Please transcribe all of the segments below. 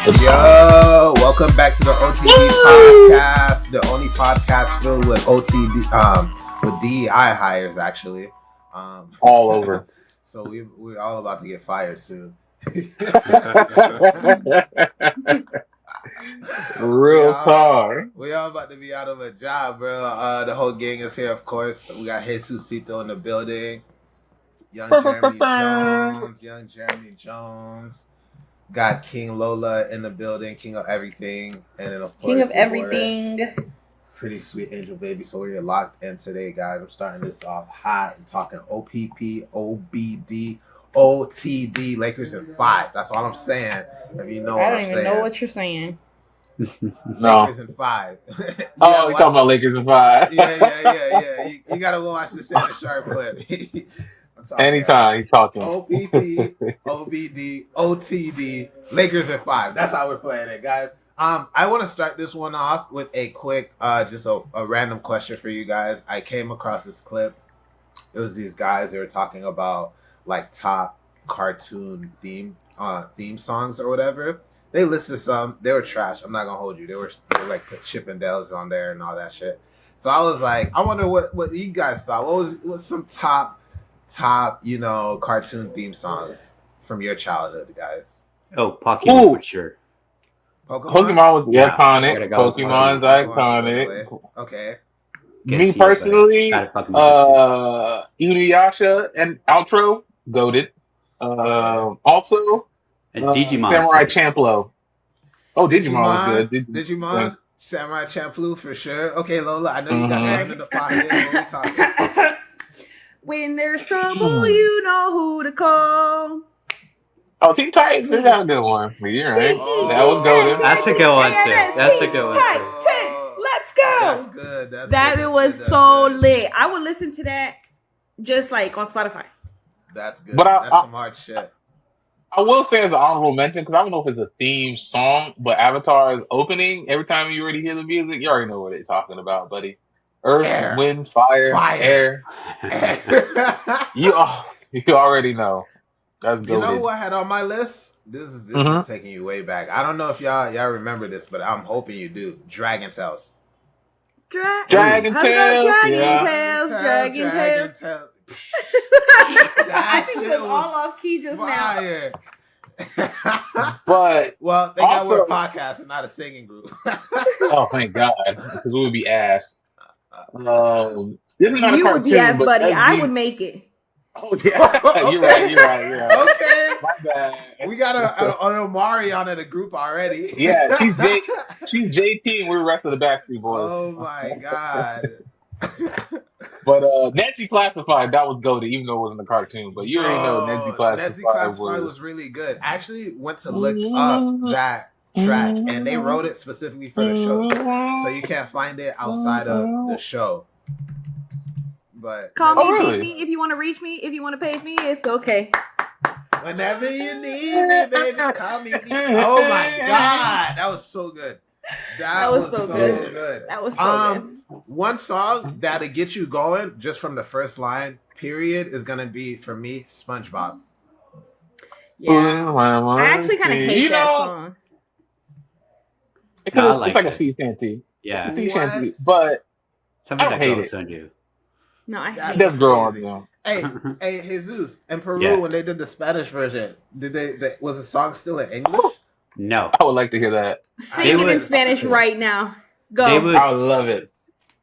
Yo, welcome back to the OTD podcast, the only podcast filled with with DEI hires actually. All over. So we're all about to get fired soon. Real talk. We all about to be out of a job, bro. The whole gang is here, of course. We got Jesucito in the building. Young Jeremy Jones. Got King Lola in the building, King of Everything, and then of course King of Everything. Pretty sweet Angel Baby. So we're locked in today, guys. I'm starting this off hot. I'm talking OPP, OBD, OTD, Lakers in 5. That's all I'm saying. If you know what I'm saying. I don't even know what you're saying. No. Lakers in 5. Oh, you talking about Lakers in 5? Yeah. You gotta watch the Shannon Sharp clip. Anytime he's talking. OPP, OBD, OTD, Lakers in 5. That's how we're playing it, guys. I want to start this one off with a quick, just a random question for you guys. I came across this clip. It was these guys. They were talking about like top cartoon theme songs or whatever. They listed some. They were trash. I'm not gonna hold you. They were like put Chippendales on there and all that shit. So I was like, I wonder what you guys thought. What's some top cartoon theme songs from your childhood, guys? Oh, Pokemon for sure. Pokemon was iconic. Pokemon's iconic. Okay. Me personally, Inuyasha and Outro, goated. Also, and Digimon. Samurai Champloo. Oh, Digimon was good. Digimon, Samurai Champloo for sure. Okay, Lola, I know you got something in the pocket. What are we talking? When there's trouble, you know who to call. Oh, Teen Titans is a good one for you, right? That was golden. That's a good one too. That's a good one too. Let's go. That's good. That was so lit. I would listen to that just like on Spotify. That's good. But that's some hard shit. I will say as an honorable mention, because I don't know if it's a theme song, but Avatar's opening, every time you already hear the music, you already know what they're talking about, buddy. Earth, wind, fire, air. You already know. That's good. You know who I had on my list? This is taking you way back. I don't know if y'all remember this, but I'm hoping you do. Dragon Tales. Dragon Tales. Dragon Tales. I think it was all off key just fire. Now. But well, they got we're a podcast and not a singing group. Oh, thank God, because we would be ass. This is not you a cartoon, would be ass, buddy. I would make it. Oh yeah, okay. You're right. Okay, my bad. We got an Omari on in the group already. Yeah, she's JT, and we're the rest of the Backstreet Boys. Oh my God. But Nancy Classified, that was goated, even though it wasn't a cartoon. But you already know Nancy Classified was really good. I actually went to look up that track, and they wrote it specifically for the show, so you can't find it outside of the show. But call me, beat me if you want to reach me. If you want to page me, it's okay. Whenever you need me, baby, call me. Oh my God, that was so good. That was so good. That was so good. One song that'll get you going just from the first line, period, is gonna be for me SpongeBob. Yeah, I actually kind of hate that song. Because it's like a sea shanty. Yeah, sea shanty, but something that grows on you. No, I hate it. Does grow on you. Hey, Jesus, in Peru when they did the Spanish version, was the song still in English? No, I would like to hear that. Sing it in Spanish right now. Go. I would love it.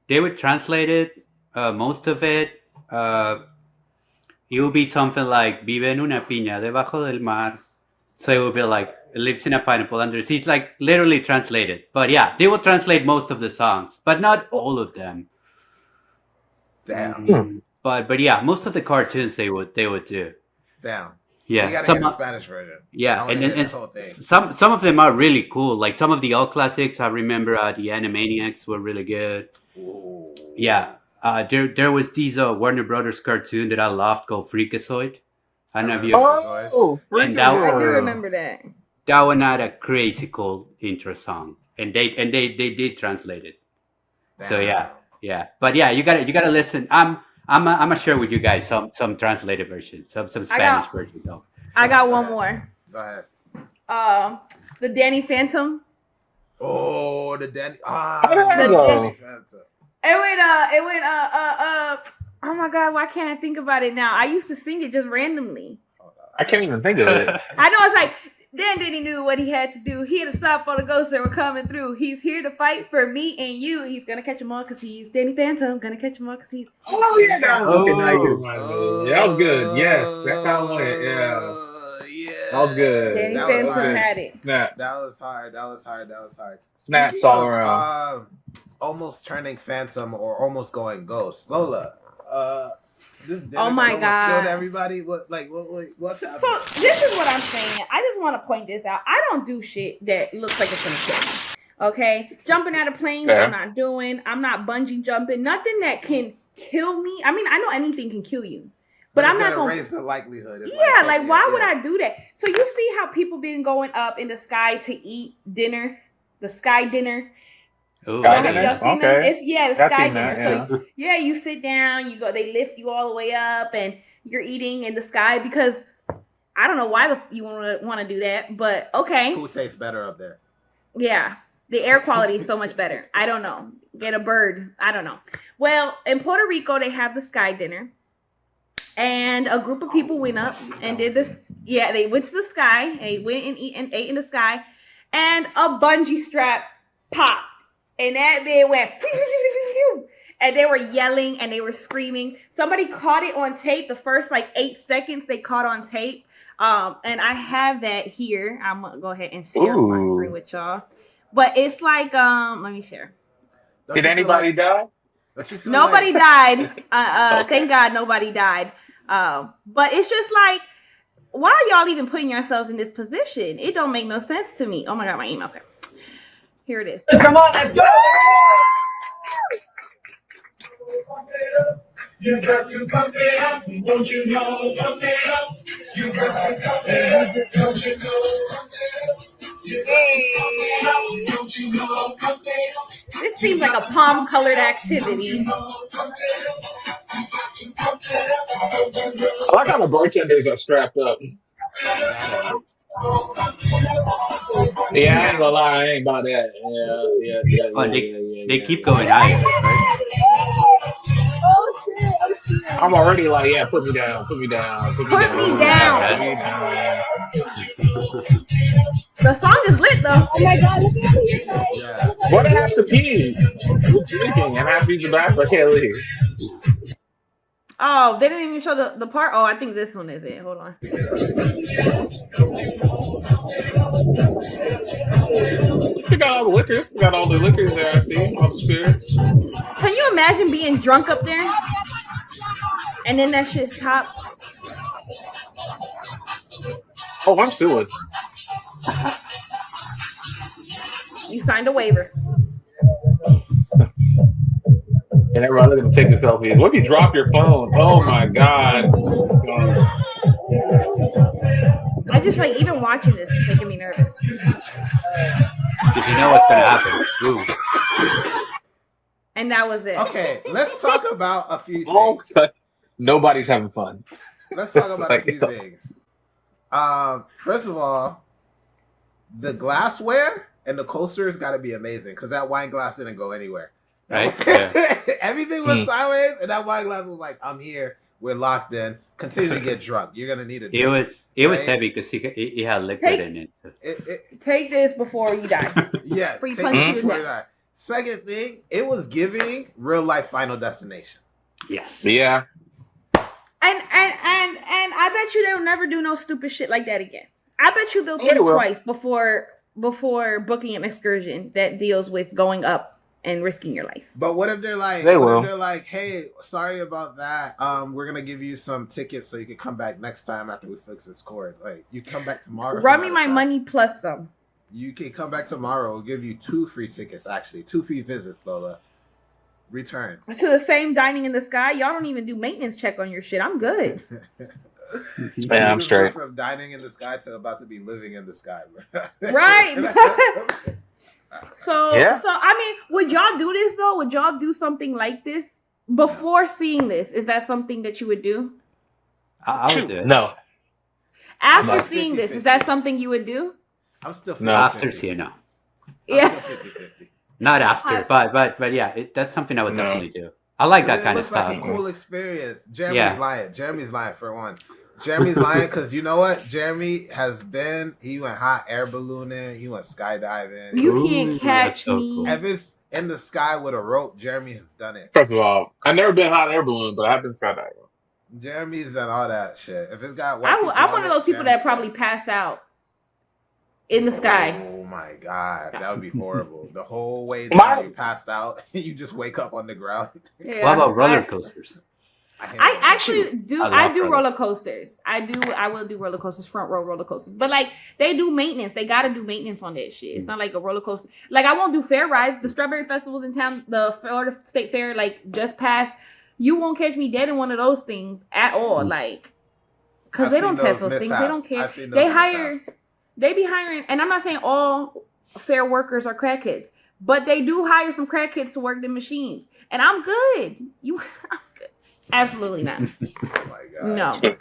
They would translate it, most of it. It would be something like "Vive en una piña debajo del mar." So it would be like "It lives in a pineapple under the sea." It's like literally translated. But yeah, they will translate most of the songs, but not all of them. Damn. But yeah, most of the cartoons they would do. Damn. Yeah, you gotta hear the Spanish version. Yeah, and some of them are really cool. Like some of the old classics, I remember the Animaniacs were really good. Ooh. Yeah, there was these Warner Brothers cartoon that I loved called Freakazoid. I don't know if you. And I do remember that. That one had a crazy cool intro song, and they did translate it. Damn. So yeah, but yeah, you gotta listen. I'm gonna share with you guys some translated versions, some Spanish version though. I got one more. Go ahead. The Danny Phantom. Oh, the Danny. Danny Phantom. It went. Oh my God! Why can't I think about it now? I used to sing it just randomly. I can't even think of it. I know it's like. Then Danny knew what he had to do. He had to stop all the ghosts that were coming through. He's here to fight for me and you. He's gonna catch them all because he's Danny Phantom. Gonna catch them all because he's. Oh yeah, that was okay. Now you reminded me. That was good. Yes, that kind of one. Yeah. That was good. Danny That Phantom was good. had it. Snaps. That was hard. Snaps Speaking all of, around. Almost turning phantom or almost going ghost. Lola, this dinner Oh my almost God. killed everybody. What's happening? So this is what I'm saying. I just want to point this out. I don't do shit that looks like it's gonna kill me. Okay, jumping out of planes, Fair. I'm not doing. I'm not bungee jumping. Nothing that can kill me. I mean, I know anything can kill you, but I'm it's not gonna raise the likelihood. It's Yeah, like why would I do that? So you see how people been going up in the sky to eat dinner, the sky dinner. Ooh, Sky Y'all dinner? seen Okay. them? It's the I've sky seen dinner. that, So yeah, you sit down, you go, they lift you all the way up, and you're eating in the sky because I don't know why you want to do that, but okay. Food tastes better up there. Yeah, the air quality is so much better. I don't know. Get a bird. I don't know. Well, in Puerto Rico, they have the sky dinner. And a group of people went up and did this. Yeah, they went to the sky. And they went and ate in the sky. And a bungee strap popped. And that bit went. And they were yelling and they were screaming. Somebody caught it on tape. The first 8 seconds they caught on tape. And I have that here. I'm going to go ahead and share my screen with y'all. But it's like, let me share. Did anybody die? Nobody died. Okay. Thank God nobody died. But it's just like, why are y'all even putting yourselves in this position? It don't make no sense to me. Oh my God, my email's here. Here it is. Come on, let's go! You got to come up, don't you know? Come up, you got to come up, don't you know? This seems like a palm-colored activity. I like how the bartenders are strapped up. Yeah, I ain't gonna lie, I ain't about that. They keep going higher, right? I'm already like, yeah, put me down. Put me down. The song is lit though. Oh my God, look at you guys. What I have to pee? We're drinking and I have to use the bathroom. I can't leave. Oh, they didn't even show the part. Oh, I think this one is it. Hold on. We got all the liquors. We got all the liquors there, I see. All the spirits. Can you imagine being drunk up there? And then that shit pops. Oh, I'm suing. You signed a waiver. And everybody looking to take the selfies. What if you drop your phone? Oh my God. I just even watching this is making me nervous. Because you know what's gonna happen. Boom. And that was it. Okay, let's talk about a few Oh, things. nobody's having fun. Let's talk about a few things. First of all, the glassware and the coasters got to be amazing because that wine glass didn't go anywhere. Right? Yeah. Everything was sideways, and that wine glass was like, "I'm here. We're locked in. Continue to get drunk. You're gonna need a drink." It was heavy because he had liquid in it. Take this before you die. Yes. Before you take punch it you before down. you die. Second thing, it was giving real life Final Destination. Yes. Yeah. And I bet you they'll never do no stupid shit like that again. I bet you they'll think will. twice before booking an excursion that deals with going up and risking your life. But what if they're like, They will. If they're like, "Hey, sorry about that. We're gonna give you some tickets so you can come back next time after we fix this cord. Like, you come back tomorrow. Run me my money plus some. You can come back tomorrow. We'll give you 2 free tickets. Actually, 2 free visits, Lola. Return To the same dining in the sky. Y'all don't even do maintenance check on your shit. I'm good. Yeah, I'm straight. From dining in the sky to about to be living in the sky, bro. Right. So Yeah. I mean, would y'all do this though? Would y'all do something like this before seeing this? Is that something that you would do? I would do it. No. After No. seeing this, 50-50. is that something you would do? I'm still 50, No. After 50. CNO. Yeah. I'm still 50-50. Not after, but yeah, that's something I would No. definitely do. I like that It kind of looks like style. a cool experience. Jeremy's Yeah. lying. Jeremy's lying for one. Jeremy's lying because you know what? Jeremy he went hot air ballooning, he went skydiving. You can't Ooh, catch that's so me. cool. If it's in the sky with a rope, Jeremy has done it. First of all, I've never been hot air balloon, but I've been skydiving. Jeremy's done all that shit. If it's got white I'm people one on of it, those people Jeremy's that probably done it. pass out in the sky. Oh my god, that would be horrible. The whole way My- down, you passed out, you just wake up on the ground. Yeah. What about roller coasters? I actually do. I I love do roller- roller coasters. I will do roller coasters, front row roller coasters. But like they do maintenance. They got to do maintenance on that shit. It's not like a roller coaster. Like I won't do fair rides. The Strawberry Festival's in town. The Florida State Fair like just passed. You won't catch me dead in one of those things at all. Like because I've they seen don't test those those things. They don't mishaps. care. I've seen those They hire. mishaps. They be hiring, and I'm not saying all fair workers are crackheads, but they do hire some crackheads to work the machines. And I'm good. I'm good. Absolutely not. Oh my god. No.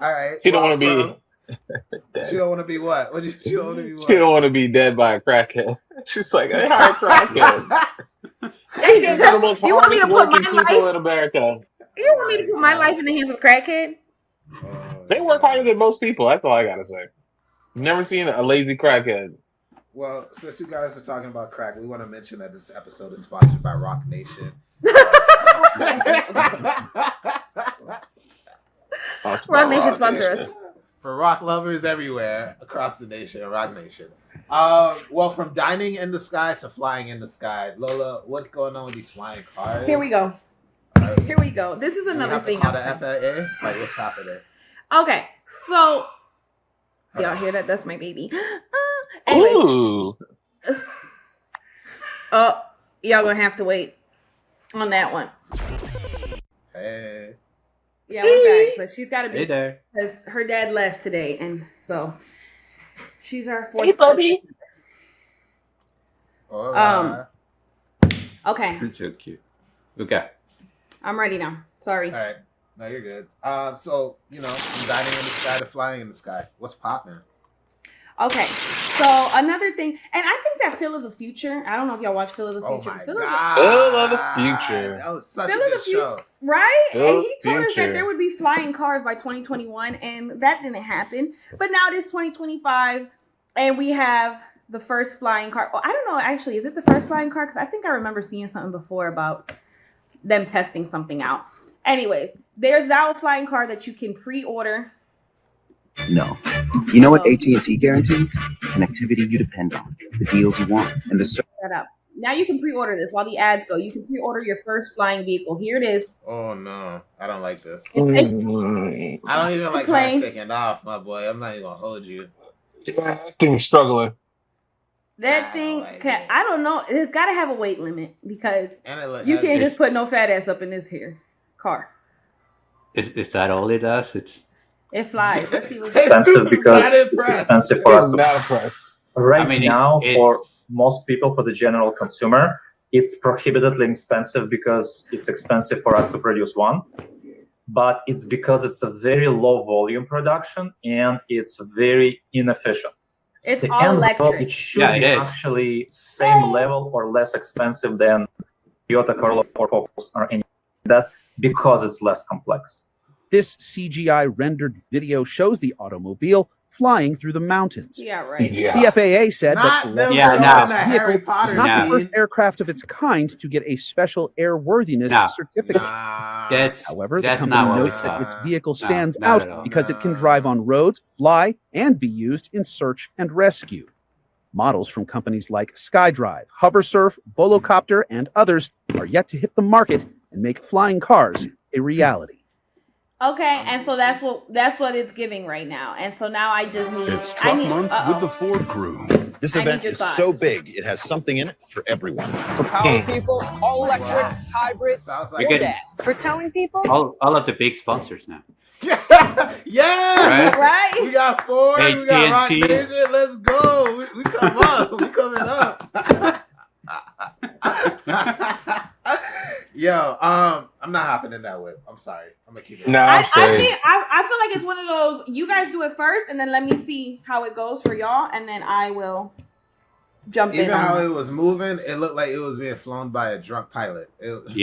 All right. She don't want to be. She don't want to be what? She don't want to be what? She don't want to be dead by a crackhead. She's like, I hire crackhead. These are the most You want me to hardest put my working people life? in America. You want me to put my life in the hands of a crackhead? Oh, They work harder than most people. That's all I gotta say. Never seen a lazy crackhead. Well, since you guys are talking about crack, we want to mention that this episode is sponsored by Rock Nation. Rock Nation sponsor us. For rock lovers everywhere across the nation, Rock Nation. Well, from dining in the sky to flying in the sky, Lola, what's going on with these flying cars? Here we go. Here we go. This is Do we another have to thing. call the FAA? Like, what's happening? Okay, so y'all hear that? That's my baby. Anyway, Ooh. oh, y'all gonna have to wait on that one. Hey. Yeah, we're back, but she's got to Hey be there. because her dad left today, and so she's our fourth. Hey, buddy. Hola. Okay, It's so cute. Okay. I'm ready now. Sorry. All right. No, you're good. So, from dining in the sky to flying in the sky. What's popping? Okay, so another thing, and I think that Phil of the Future. I don't know if y'all watch Phil of the Oh Future. my Phil god. Phil of the Future. That was such Phil a of good the Future. show. Right? Phil And he told us that Future. there would be flying cars by 2021, and that didn't happen. But now it is 2025, and we have the first flying car. Oh, I don't know, actually. Is it the first flying car? Because I think I remember seeing something before about them testing something out. Anyways, there's now a flying car that you can pre-order. No. You know what AT&T guarantees? Connectivity you depend on, the deals you want, and the service. Set up. Now you can pre-order this while the ads go. You can pre-order your first flying vehicle. Here it is. Oh no. I don't like this. Mm. I don't even like Plane. how it's taking off, my boy. I'm not even gonna hold you. That thing's struggling. That I thing, don't like can, it. I don't know. It's got to have a weight limit because And it you can't it's- just put no fat ass up in this here car. Is that all it does? It's It flies. Let's see what's Expensive because Not it's impressed. expensive for us I'm to not impressed. right I mean, now it's- for most people, for the general consumer. It's prohibitively expensive because it's expensive for us to produce one, but it's because it's a very low volume production and it's very inefficient. It's The all end result, electric. it should Yeah, it be is. actually same level or less expensive than Toyota Corolla or Focus or any of that because it's less complex. This CGI rendered video shows the automobile flying through the mountains. Yeah, right. Yeah. The FAA said Not that them the Yeah, showing no. the Harry vehicle Potter is not No. the first scene. aircraft of its kind to get a special airworthiness No. certificate. Nah. However, the that's company not what notes we that its thought. vehicle No, stands not out at all. because it can drive on roads, fly, and be used in search and rescue. Models from companies like SkyDrive, HoverSurf, Volocopter, and others are yet to hit the market and make flying cars a reality. Okay, and so that's what it's giving right now. And so now I just need. It's I Truck need, Month uh-oh. with the Ford crew. This I need event your is thoughts. so big, it has something in it for everyone. For power people, all electric, hybrid, Sounds We're like getting gas. For towing people? all of the big sponsors now. yeah. Right? We got Ford. We got Rock AT&T. Nation. Let's go. We come up. We coming up. Yo, I'm I'm not hopping in that whip. I'm sorry. I'm gonna keep it. Nah, I I'm straight. feel like it's one of those. You guys do it first, and then let me see how it goes for y'all, and then I will jump in. Even how it was moving, it looked like it was being flown by a drunk pilot. It was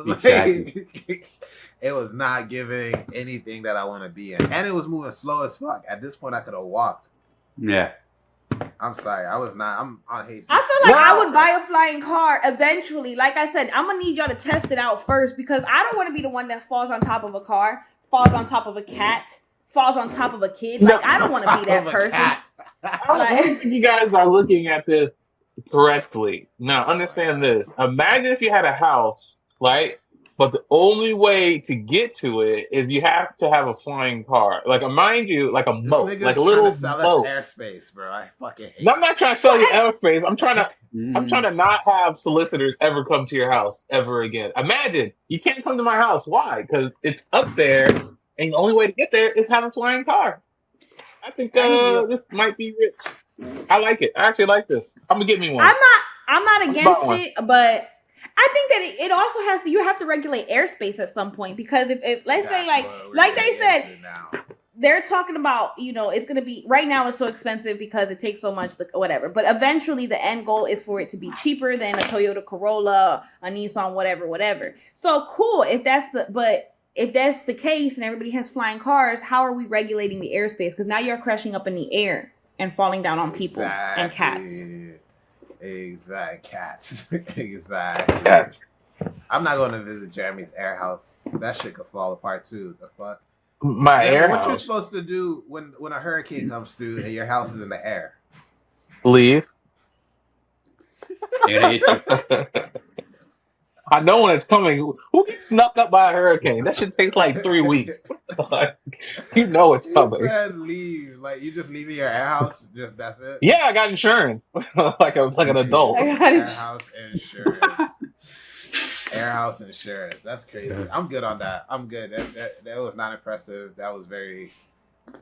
exactly. like it was not giving anything that I want to be in, and it was moving slow as fuck. At this point, I could have walked. Yeah. I'm sorry, I was not. I'm on hasty. I feel like I would buy a flying car eventually. Like I said, I'm gonna need y'all to test it out first because I don't want to be the one that falls on top of a car, falls on top of a cat, falls on top of a kid. Like I don't want to be that person. I don't think you guys are looking at this correctly. Now, understand this. Imagine if you had a house, right? But the only way to get to it is you have to have a flying car. Like, mind you, like a moat, like a little boat. Airspace, bro. I fucking hate. No, I'm not trying to sell you airspace. I'm trying to not have solicitors ever come to your house ever again. Imagine you can't come to my house. Why? Because it's up there, and the only way to get there is have a flying car. I think this might be rich. I like it. I actually like this. I'm gonna get me one. I'm not against it, but I think that it also has to. You have to regulate airspace at some point because if let's say like they said, they're talking about it's gonna be right now it's so expensive because it takes so much whatever. But eventually the end goal is for it to be cheaper than a Toyota Corolla, a Nissan, whatever. So cool if that's the case and everybody has flying cars, how are we regulating the airspace? Because now you're crashing up in the air and falling down on people and cats. Exact cats. Exactly. Cats. I'm not going to visit Jeremy's air house. That shit could fall apart too. The fuck. My air what house. You're supposed to do when a hurricane comes through and your house is in the air? Leave. I know when it's coming. Who gets snuffed up by a hurricane? That should take like 3 weeks. You know it's coming. You said leave. Like you just leaving your air house? Just that's it? Yeah, I got insurance. like an adult. Air house insurance. Air house insurance. That's crazy. I'm good on that. I'm good. That was not impressive. That was very,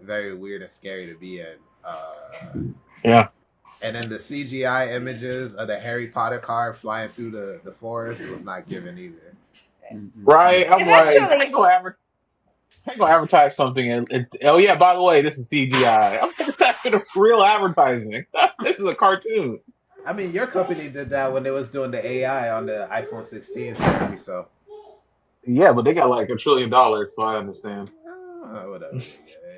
very weird and scary to be in. Yeah. And then the CGI images of the Harry Potter car flying through the forest was not given either. Right? I'm like, I ain't gonna advertise something. Oh yeah, by the way, this is CGI. I'm like, real advertising. This is a cartoon. I mean, your company did that when they was doing the AI on the iPhone 16, so. Yeah, but they got like $1 trillion, so I understand. Whatever.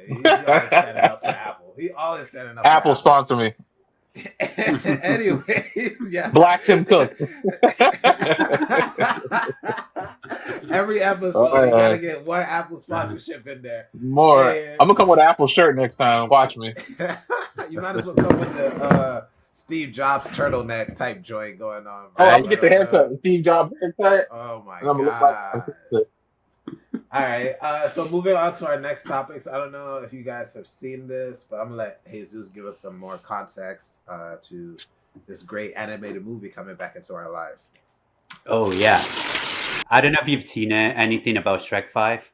He always standing up for Apple. He always standing up. Apple sponsor me. Anyway, yeah. Black Tim Cook. Every episode, you gotta get one Apple sponsorship in there. More. And I'm gonna come with an Apple shirt next time. Watch me. You might as well come with the Steve Jobs turtleneck type joint going on. Bro. Oh, I'm gonna get the haircut. Steve Jobs haircut. Oh my god. All right, so moving on to our next topics. I don't know if you guys have seen this, but I'm gonna let Jesus give us some more context to this great animated movie coming back into our lives. Oh yeah, I don't know if you've seen anything about Shrek 5.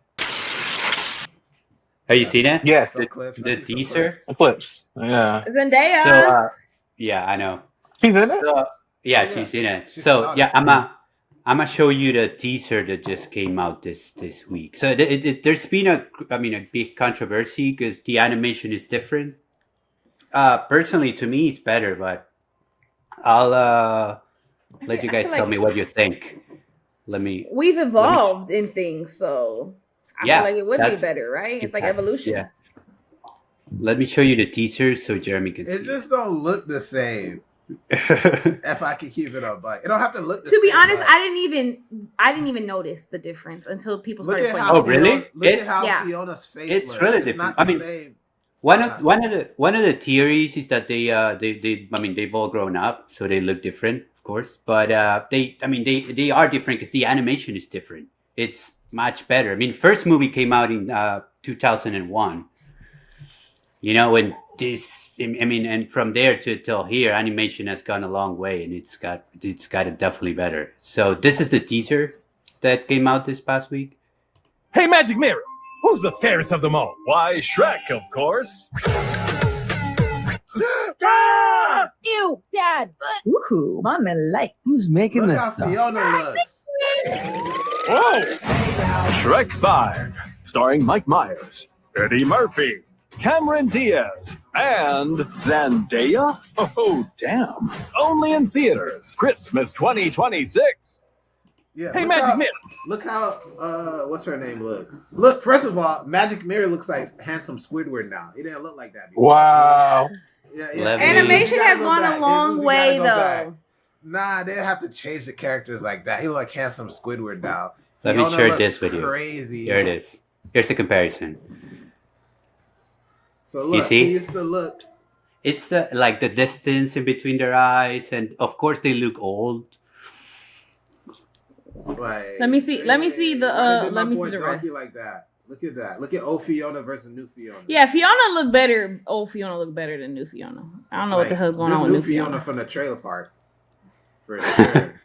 Have you seen it? Yes, the teaser. Clips. Yeah. Zendaya. So yeah, I know. She's in it. So, yeah, she's in it. So yeah, I'm gonna show you the teaser that just came out this week. So there's been a big controversy because the animation is different. Personally, to me, it's better, but I'll let you guys tell me what you think. We've evolved in things, so I feel like it would be better, right? It's like evolution. Yeah. Let me show you the teaser so Jeremy can see. It just don't look the same. If I could keep it up, but it don't have to look the same. To be honest, I didn't even notice the difference until people started pointing. Oh, really? Look at how Fiona's face it's looks. really It's different. not I the mean, same. one of the theories is that they've all grown up, so they look different, of course. But they are different because the animation is different. It's much better. I mean, first movie came out in 2001. When and from there till here, animation has gone a long way, and it's got it definitely better. So this is the teaser that came out this past week. Hey, Magic Mirror, who's the fairest of them all? Why, Shrek, of course. Ah! Ew, Dad. Woohoo, Mama like. Who's making Look this how stuff? Fiona looks. Whoa! Shrek 5, starring Mike Myers, Eddie Murphy, Cameron Diaz, and Zendaya? Oh, damn. Only in theaters. Christmas 2026. Yeah. Hey, Magic Mirror. Look how what's her name looks. Look, first of all, Magic Mirror looks like handsome Squidward now. He didn't look like that before. Wow. Yeah. Animation has gone a long way, though. Nah, they have to change the characters like that. He look like handsome Squidward now. Let Fiona me share looks this with you. Crazy. Here it is. Here's the comparison. So look, you see? he used to look. It's the distance in between their eyes, and of course they look old. Like, let me see the let me see the rest. Like that. Look at that. Look at old Fiona versus new Fiona. Yeah, Fiona looked better. Old Fiona looked better than new Fiona. I don't know what the hell's going on with new new Fiona from the trailer park. For sure.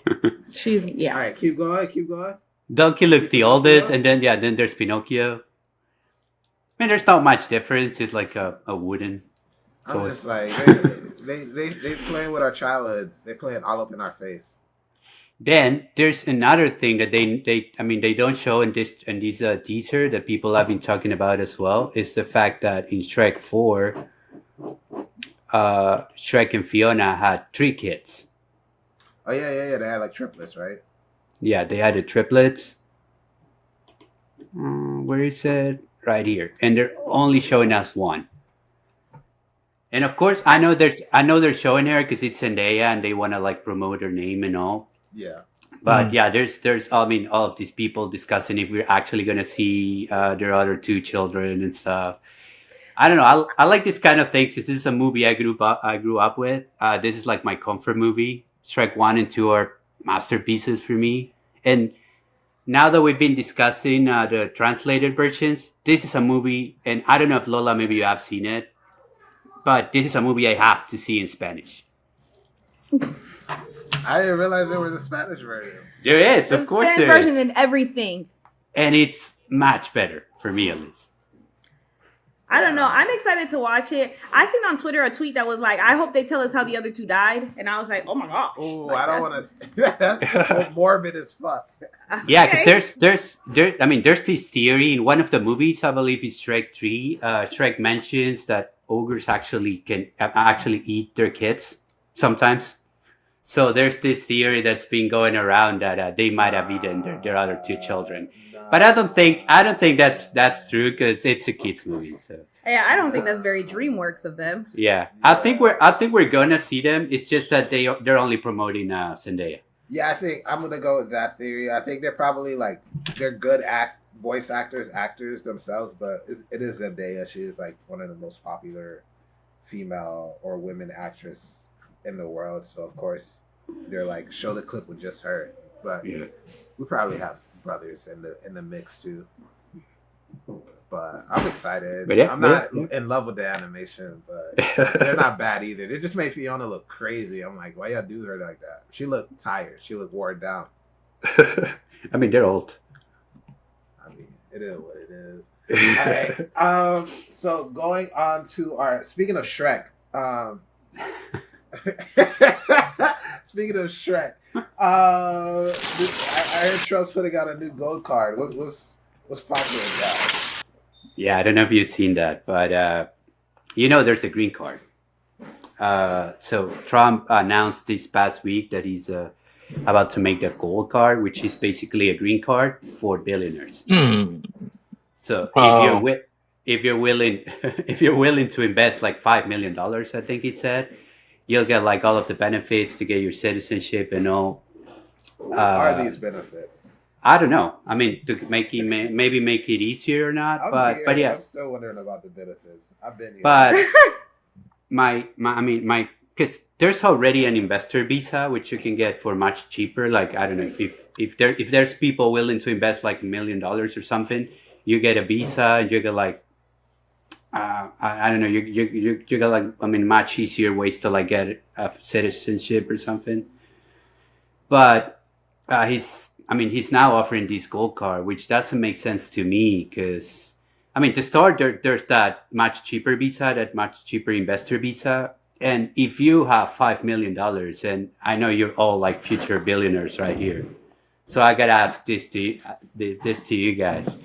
She's All right, keep going. Donkey looks the oldest, and then there's Pinocchio. I mean, there's not much difference. It's like a wooden. I'm just like they playing with our childhoods. They playing all up in our face. Then there's another thing that they don't show in this teaser that people have been talking about as well, is the fact that in Shrek 4, Shrek and Fiona had 3 kids. Oh yeah. They had like triplets, right? Yeah, they had the triplets. Where is it? Right here, and they're only showing us 1. And of course, I know they're showing her because it's Zendaya and they want to like promote her name and all. Yeah. But yeah, there's all of these people discussing if we're actually gonna see their other 2 children and stuff. I don't know. I like this kind of thing because this is a movie I grew up with. This is like my comfort movie. Shrek 1 and 2 are masterpieces for me. And now that we've been discussing the translated versions, this is a movie, and I don't know if Lola, maybe you have seen it, but this is a movie I have to see in Spanish. I didn't realize there was a Spanish version. There is, of course Spanish there is. version and everything. And it's much better, for me at least. I don't know. I'm excited to watch it. I seen on Twitter a tweet that was like, I hope they tell us how the other 2 died. And I was like, oh my gosh. Oh, like, I don't want to. That's morbid as fuck. Yeah, because there's this theory in one of the movies, I believe it's Shrek 3. Shrek mentions that ogres can actually eat their kids sometimes. So there's this theory that's been going around that they might have eaten their other 2 children. But I don't think that's true because it's a kids movie. So yeah, I don't think that's very DreamWorks of them. yeah. I think we're gonna see them. It's just that they're only promoting Zendaya. Yeah, I think I'm gonna go with that theory. I think they're probably they're good voice actors themselves, but it is Zendaya. She is like one of the most popular female or women actress in the world. So of course they're like show the clip with just her. But yeah, we probably have brothers in the mix too. But I'm excited. But yeah, I'm not in love with the animation, but they're not bad either. They just made Fiona look crazy. I'm like, why y'all do her like that? She looked tired. She looked worn down. I mean, they're old. I mean, it is what it is. All right. So going on to speaking of Shrek. Speaking of Shrek, I heard Trump's putting out a new gold card. What's popular with that? Yeah, I don't know if you've seen that, but there's a green card. So Trump announced this past week that he's about to make the gold card, which is basically a green card for billionaires. So if you're willing to invest like $5 million, I think he said, you'll get like all of the benefits to get your citizenship and all. What are these benefits? I don't know. I mean, to make it easier or not, but yeah. I'm still wondering about the benefits. I've been here. But because there's already an investor visa which you can get for much cheaper. Like I don't know if there's people willing to invest like $1 million or something, you get a visa and you get like I don't know, you get like much easier ways to like get a citizenship or something. But he's now offering this gold card, which doesn't make sense to me because to start there's that much cheaper visa, that much cheaper investor visa. And if you have $5 million, and I know you're all like future billionaires right here, So I gotta ask this to you guys.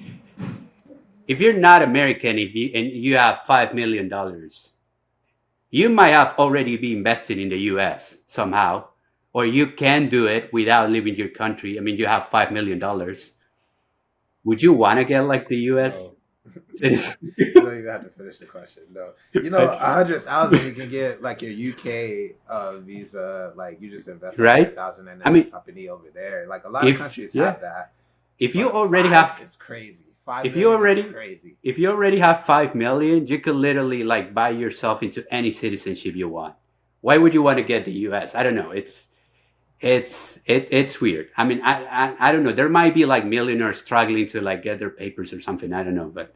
If you're not American, and you have $5 million, you might have already been invested in the U.S. somehow, or you can do it without leaving your country. I mean, you have $5 million. Would you want to get like the U.S. citizen? You don't even have to finish the question. No, 100,000 you can get like your UK visa. Like you just invest Right? 100,000 in I mean, a company over there. Like a lot of countries have that. If you But already five have, is crazy. 5 if you million is already, crazy. if you already have 5 million, you could literally like buy yourself into any citizenship you want. Why would you want to get the U.S.? I don't know. It's weird. I mean, I don't know. There might be like millionaires struggling to like get their papers or something. I don't know, but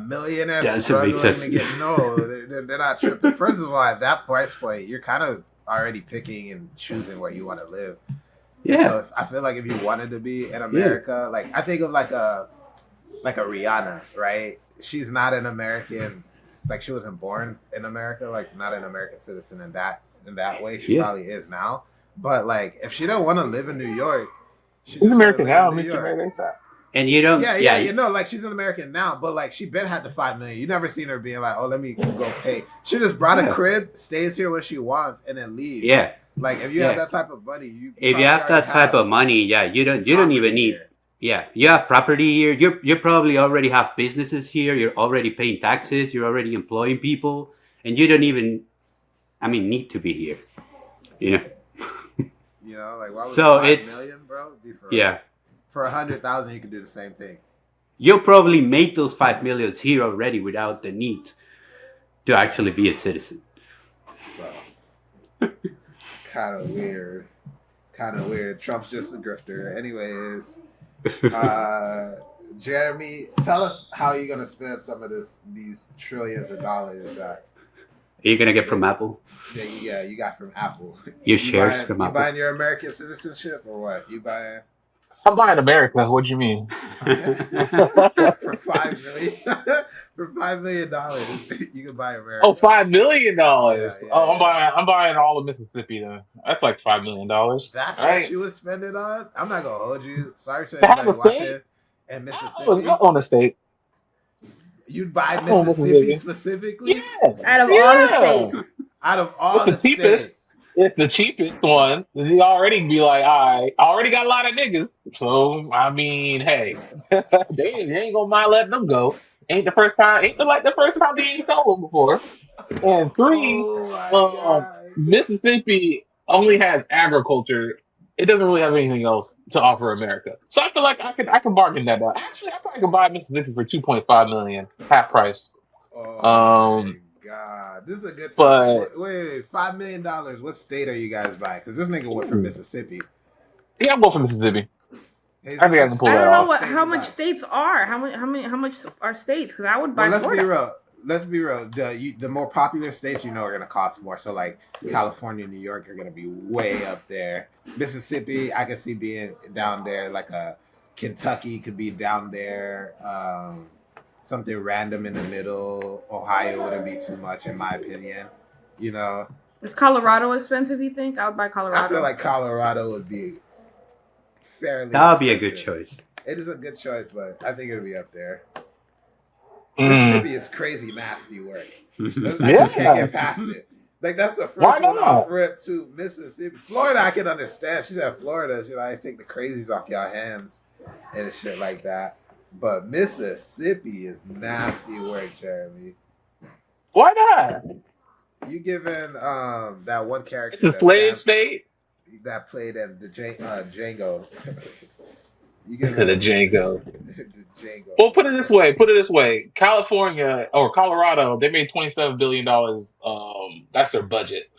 Millionaires struggling to get they're not tripping. First of all, at that price point, you're kind of already picking and choosing where you want to live. Yeah. So I feel like if you wanted to be in America, like I think of like a Rihanna, right? She's not an American. Like she wasn't born in America, like not an American citizen in that way. She probably is now. But like if she don't want to live in New York, she's American now. Meet you ASAP. And you don't, like she's an American now, but like she been had the 5 million. You never seen her being like, oh, let me go pay. She just brought a crib, stays here when she wants, and then leaves. Yeah. Like if you have that type of money, if you have that type of money, you don't even need. Here. Yeah, you have property here. You probably already have businesses here. You're already paying taxes. You're already employing people, and you don't even, need to be here. You know. Like why would so 5 it's million, bro? For 100,000, you can do the same thing. You'll probably make those 5 millions here already without the need to actually be a citizen. So, kind of weird. Trump's just a grifter. Anyways, Jeremy, tell us how you're gonna spend some of these trillions of dollars that you're gonna get from Apple. Yeah, you got from Apple. Your shares from Apple. You buying your American citizenship or what? You buying? I'm buying America. What do you mean? For $5 million, for $5 million, you can buy America. Oh, $5 million. Yeah. I'm buying all of Mississippi then. That's like $5 million. That's what you would spend it on. I'm not gonna hold you. Sorry to have anybody watching in Mississippi. I own a state. You'd buy Mississippi specifically? Yeah. Out of all the states. Out of all the cheapest. states. It's the cheapest one. You already be like, I already got a lot of niggas. So, hey, they ain't gonna mind letting them go. Ain't the first time they ain't sold them before. And 3, Mississippi only has agriculture. It doesn't really have anything else to offer America. So I feel like I can bargain that down. Actually, I probably could buy Mississippi for $2.5 million, half price. My God, this is a good time. Wait, $5 million. What state are you guys buying? Because this nigga went from Mississippi. Yeah, I'm going from Mississippi. I don't know how much states are. How much are states? Because I would buy. Let's be real. The more popular states are going to cost more. So like California, New York are going to be way up there. Mississippi, I can see being down there. Like Kentucky could be down there. Something random in the middle. Ohio wouldn't be too much, in my opinion. Is Colorado expensive? You think? I would buy Colorado. I feel like Colorado would be fairly. That would be a good choice. It is a good choice, but I think it'll be up there. Mississippi is crazy nasty work. I just can't get past it. Like that's the first one off rip to Mississippi. Florida, I can understand. She said Florida, I take the crazies off y'all hands and shit like that. But Mississippi is nasty work, Jeremy. Why not? You giving that one character it's a slave state that played in the Django. You give the Django. Well, put it this way: California or Colorado, they made $27 billion. That's their budget.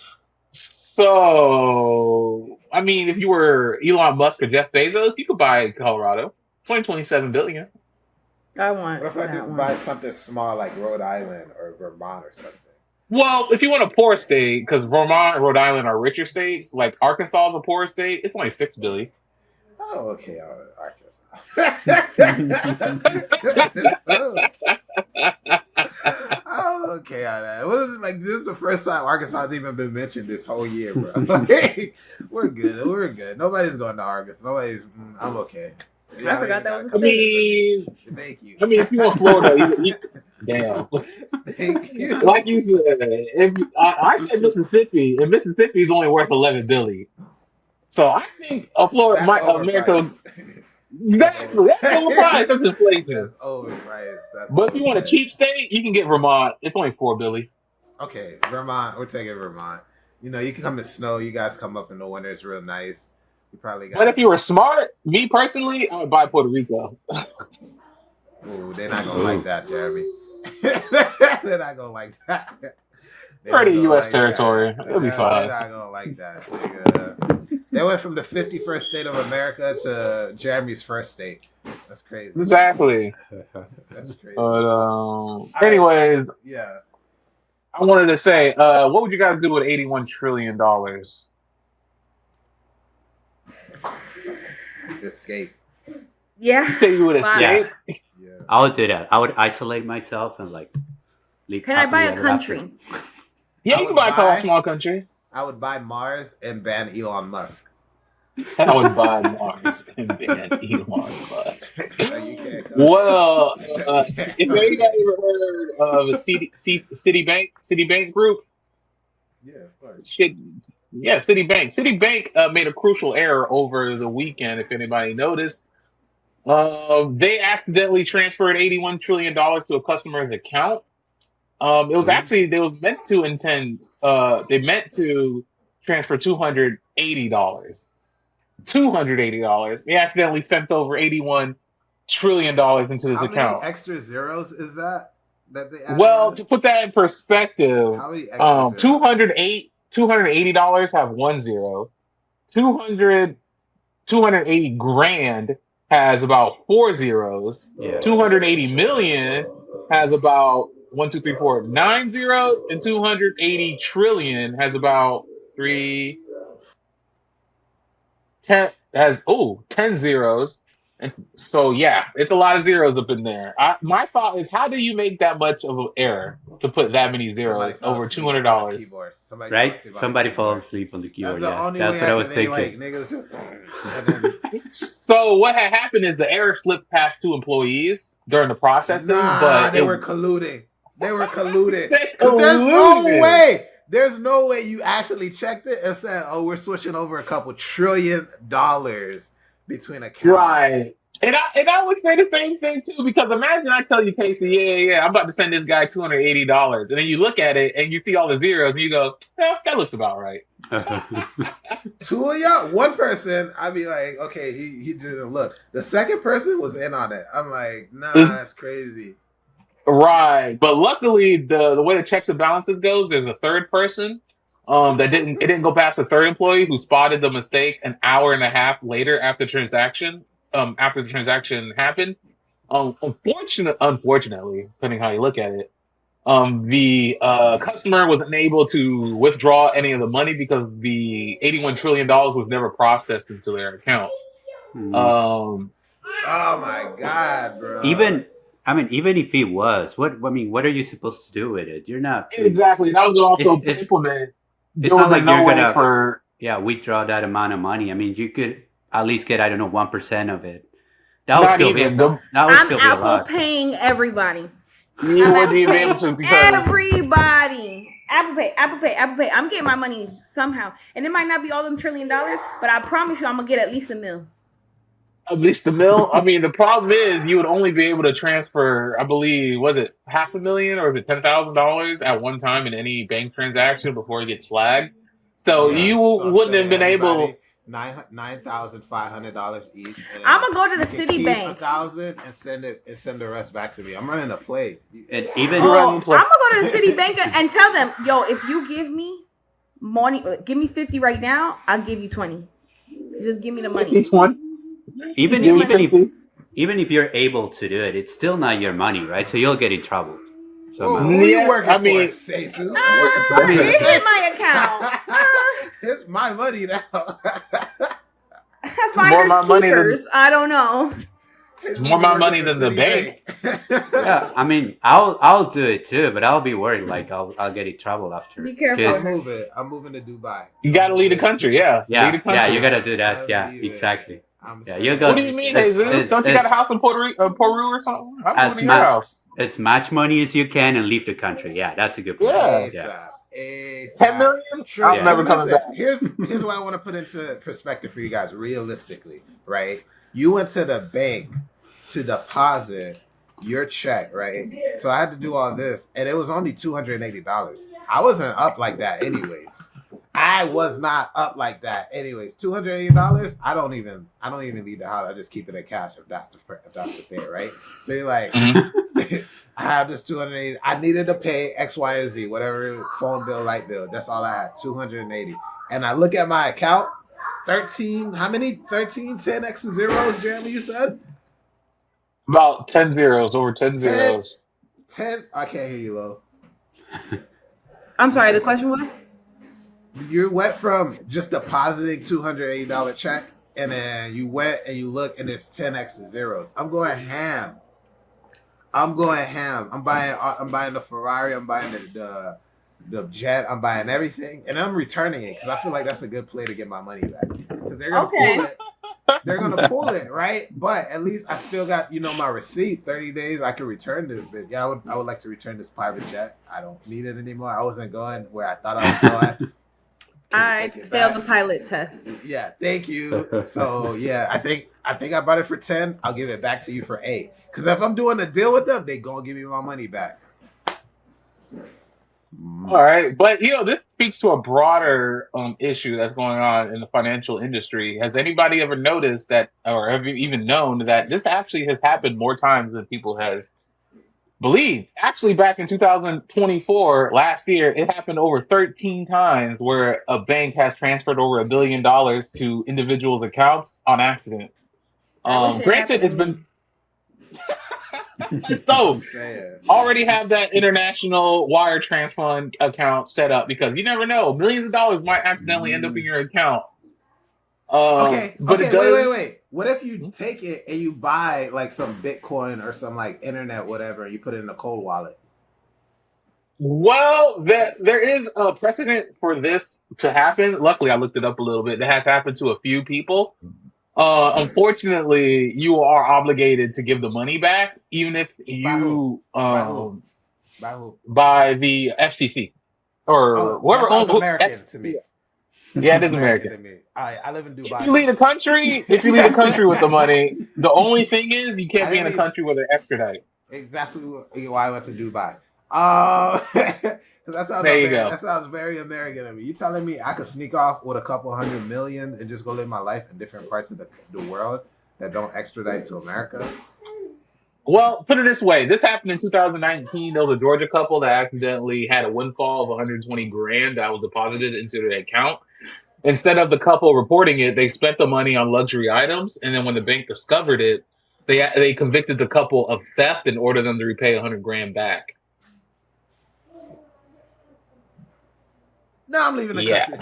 So, if you were Elon Musk or Jeff Bezos, you could buy Colorado. It's only $27 billion. What if I did buy something small like Rhode Island or Vermont or something? Well, if you want a poor state, because Vermont and Rhode Island are richer states, like Arkansas is a poor state, it's only $6 billion. Oh, okay, Arkansas. I'm okay on that. This is the first time Arkansas has even been mentioned this whole year, bro. Like, we're good. We're good. Nobody's going to Arkansas. I'm okay. I forgot that was a I mean, thank you. I mean, if you want Florida, damn. Thank you. Like you said, if I said Mississippi, and Mississippi is only worth $11 billion. So I think Florida, America. Exactly. That's overpriced. That's inflation. That's overpriced. But if you want a cheap state, you can get Vermont. It's only $4 billion. Okay, Vermont. We're taking Vermont. You know, you can come in snow. You guys come up in the winter. It's real nice. You probably got. But if you were smart, me personally, I would buy Puerto Rico. Ooh, they're not gonna like that, Jeremy. They're not gonna like that. Already U.S. territory. It'll be fine. They're not gonna like that. They went from the 51st state of America to Jeremy's first state. That's crazy. Exactly. That's crazy. But anyways, yeah. I wanted to say, what would you guys do with $81 trillion? Escape. Yeah. Say you would escape? Yeah. I would do that. I would isolate myself and leave. Can I buy a country? Yeah, you can buy a small country. I would buy Mars and ban Elon Musk. I would buy Mars and ban Elon Musk. Well, if anybody ever heard of a Citibank group? Yeah, of course. Citibank. Citibank made a crucial error over the weekend, if anybody noticed. They accidentally transferred $81 trillion to a customer's account. It was actually they meant to transfer $280. $280. They accidentally sent over $81 trillion into this account. How many extra zeros is that they added? Well, to put that in perspective, how many extra $280 have 1 0. 280 grand has about 4 zeros. Yeah. 280 million has about 9 zeros, and 280 trillion has about 10 zeros. And so yeah, it's a lot of zeros up in there. My thought is, how do you make that much of an error to put that many zeros over $200? Right? Somebody fell asleep on the keyboard. That's what I was thinking. So what had happened is the error slipped past 2 employees during the processing, but they were colluding. There's no way you actually checked it and said, "Oh, we're switching over a couple $1 trillion between accounts." Right. And I would say the same thing too, because imagine I tell you, Casey, I'm about to send this guy $280, and then you look at it and you see all the zeros and you go, that looks about right. 2 of y'all, one person, I'd be like, okay, he didn't look. The second person was in on it. I'm like, nah, that's crazy. Right. But luckily the way the checks and balances goes, there's a third person it didn't go past the third employee who spotted the mistake an hour and a half later after the transaction happened. Unfortunately, depending how you look at it, the customer wasn't able to withdraw any of the money because the $81 trillion was never processed into their account. Oh my God, bro. Even if it was, what are you supposed to do with it? You're not exactly. That was also implement. It's not like you're gonna withdraw that amount of money. I mean, you could at least get 1% of it. That would still be a lot. Apple paying everybody. You wouldn't even be able to because everybody. Apple Pay. I'm getting my money somehow, and it might not be all them $1 trillion, but I promise you, I'm gonna get at least $1 million. At least $1 million. I mean, the problem is you would only be able to transfer, I believe, was it $500,000 or is it $10,000 at one time in any bank transaction before it gets flagged? So wouldn't have been able. $9,500 each. I'm gonna go to the Citibank. $1,000 and send the rest back to me. I'm running a play. And even I'm gonna go to the Citibank and tell them, yo, if you give me money, give me 50 right now, I'll give you 20. Just give me the money. 20. Even if you're able to do it, it's still not your money, right? So you'll get in trouble. So who are you working for? It hit my account. It's my money now. Finders keepers. I don't know. It's more my money than the bank. Yeah, I mean, I'll do it too, but I'll be worried. Like I'll get in trouble after. Be careful. I'm moving to Dubai. You gotta leave the country. Yeah, Yeah, leave the country. yeah, you gotta do that. Yeah, exactly. Yeah, you go. What do you mean, Jesus? Don't you got a house in Peru or something? I'm moving to your house. As much money as you can and leave the country. Yeah, that's a good point. Yeah. 10 million? Sure. I'm never coming back. Here's what I want to put into perspective for you guys, realistically, right? You went to the bank to deposit your check, right? So I had to do all this, and it was only $280. I wasn't up like that anyways. I was not up like that anyways. $280. I don't even leave the house. I just keep it in cash if that's the thing, right? So you're like, I have this $280. I needed to pay X, Y, and Z, whatever phone bill, light bill. That's all I had, $280. And I look at my account, 13. How many? 13, 10 X zeros, Jeremy? You said about 10 zeros, over 10 zeros. 10. I can't hear you, Lo. I'm sorry. The question was. You went from just depositing $280 check, and then you went and you look, and there's 10 extra zeros. I'm going ham. I'm buying the Ferrari. I'm buying the jet. I'm buying everything, and I'm returning it because I feel like that's a good play to get my money back. Because they're gonna pull it. They're gonna pull it, right? But at least I still got my receipt. 30 days, I can return this. But yeah, I would like to return this private jet. I don't need it anymore. I wasn't going where I thought I was going. I failed the pilot test. Yeah, thank you. So yeah, I think I bought it for 10. I'll give it back to you for 8. Because if I'm doing a deal with them, they gonna give me my money back. All right, but this speaks to a broader issue that's going on in the financial industry. Has anybody ever noticed that, or have you even known that this actually has happened more times than people has believed? Actually, back in 2024, last year, it happened over 13 times where a bank has transferred over $1 billion to individuals' accounts on accident. Granted, it's been so already have that international wire transfer account set up because you never know, millions of dollars might accidentally end up in your account. But it does. Wait. What if you take it and you buy like some Bitcoin or some like internet whatever, and you put it in a cold wallet? Well, there is a precedent for this to happen. Luckily, I looked it up a little bit. That has happened to a few people. Unfortunately, you are obligated to give the money back, even if you By who? by the FCC or whoever owns American to me. Yeah, it is American to me. I live in Dubai. If you leave the country with the money, the only thing is you can't be in a country where they're extradite. Exactly why I went to Dubai. That sounds very American to me. You telling me I could sneak off with a couple $100 million and just go live my life in different parts of the world that don't extradite to America? Well, put it this way. This happened in 2019. There was a Georgia couple that accidentally had a windfall of $120,000 that was deposited into their account. Instead of the couple reporting it, they spent the money on luxury items. And then when the bank discovered it, they convicted the couple of theft and ordered them to repay $100,000 back. No, I'm leaving the country.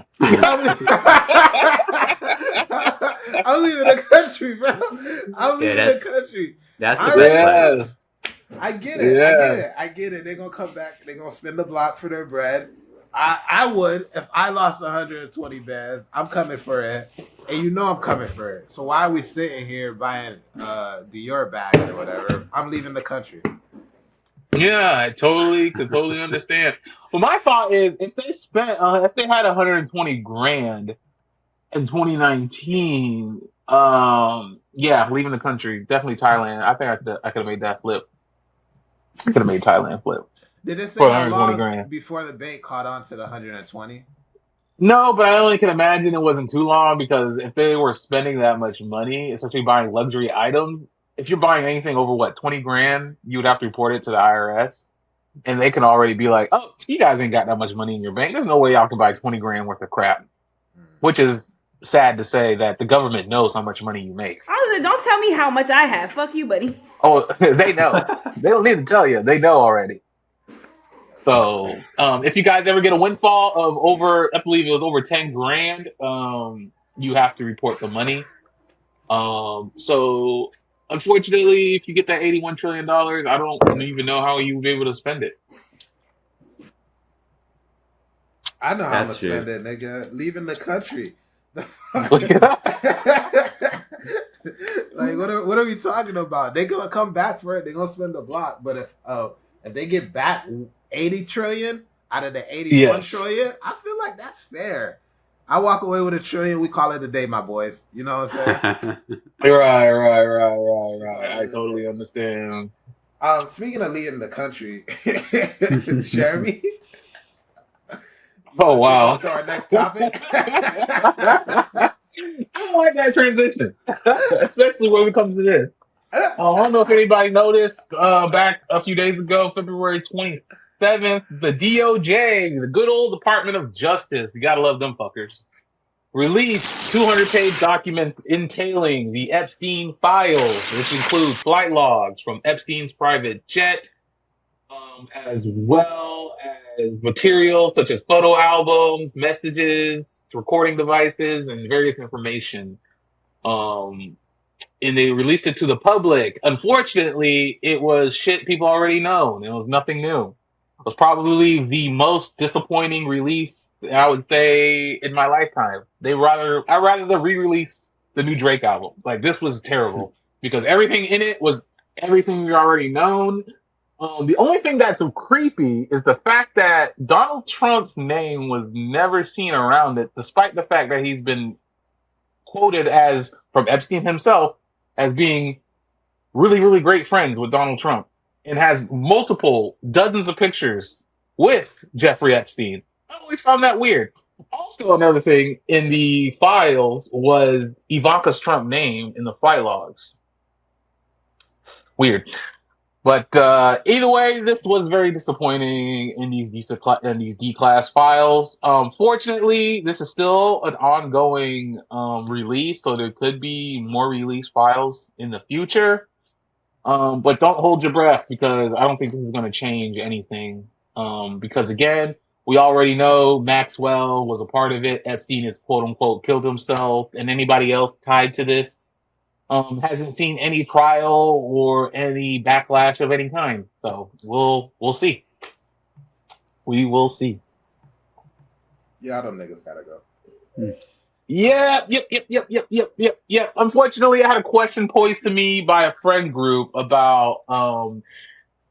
I'm leaving the country, bro. I'm leaving the country. That's the best plan. I get it. I get it. They're going to come back. They're going to spin the block for their bread. I would. If I lost 120 bands, I'm coming for it. And I'm coming for it. So why are we sitting here buying Dior bags or whatever? I'm leaving the country. Yeah, I could totally understand. Well, my thought is if they had $120,000 in 2019, leaving the country, definitely Thailand. I think I could have made that flip. I could have made Thailand flip. Did it say how long before the bank caught on to the 120? No, but I only can imagine it wasn't too long because if they were spending that much money, especially buying luxury items, if you're buying anything over $20,000, you would have to report it to the IRS, and they can already be like, "Oh, you guys ain't got that much money in your bank. There's no way y'all can buy $20,000 worth of crap." Which is sad to say that the government knows how much money you make. Don't tell me how much I have. Fuck you, buddy. Oh, they know. They don't need to tell you. They know already. So, if you guys ever get a windfall of I believe it was over $10,000, you have to report the money. unfortunately, if you get that $81 trillion, I don't even know how you would be able to spend it. I know how I'm gonna That's true. spend it, nigga. Leaving the country. Like, what are we talking about? They're gonna come back for it. They're gonna spend the block. But if they get back 80 trillion out of the 81 trillion, I feel like that's fair. I walk away with $1 trillion. We call it a day, my boys. You know what I'm saying? Right. I totally understand. Speaking of leaving the country, Jeremy. Oh wow! To our next topic. I don't like that transition, especially when it comes to this. I don't know if anybody noticed. Back a few days ago, February 27th, the DOJ, the good old Department of Justice, you gotta love them fuckers, released 200-page documents entailing the Epstein files, which include flight logs from Epstein's private jet, as well as materials such as photo albums, messages, recording devices, and various information. And they released it to the public. Unfortunately, it was shit people already know. It was nothing new. It was probably the most disappointing release, I would say, in my lifetime. I'd rather they re-release the new Drake album. Like, this was terrible because everything in it was everything we already known. The only thing that's so creepy is the fact that Donald Trump's name was never seen around it, despite the fact that he's been quoted as, from Epstein himself, as being really, really great friends with Donald Trump and has multiple dozens of pictures with Jeffrey Epstein. I always found that weird. Also, another thing in the files was Ivanka Trump's name in the flight logs. Weird. But either way, this was very disappointing in these D-class files. Fortunately, this is still an ongoing release, so there could be more release files in the future. But don't hold your breath because I don't think this is going to change anything. Because again, we already know Maxwell was a part of it. Epstein is quote unquote killed himself, and anybody else tied to this hasn't seen any trial or any backlash of any kind. So we'll see. We will see. Yeah, them niggas gotta go. Yeah, yep. Unfortunately, I had a question posed to me by a friend group about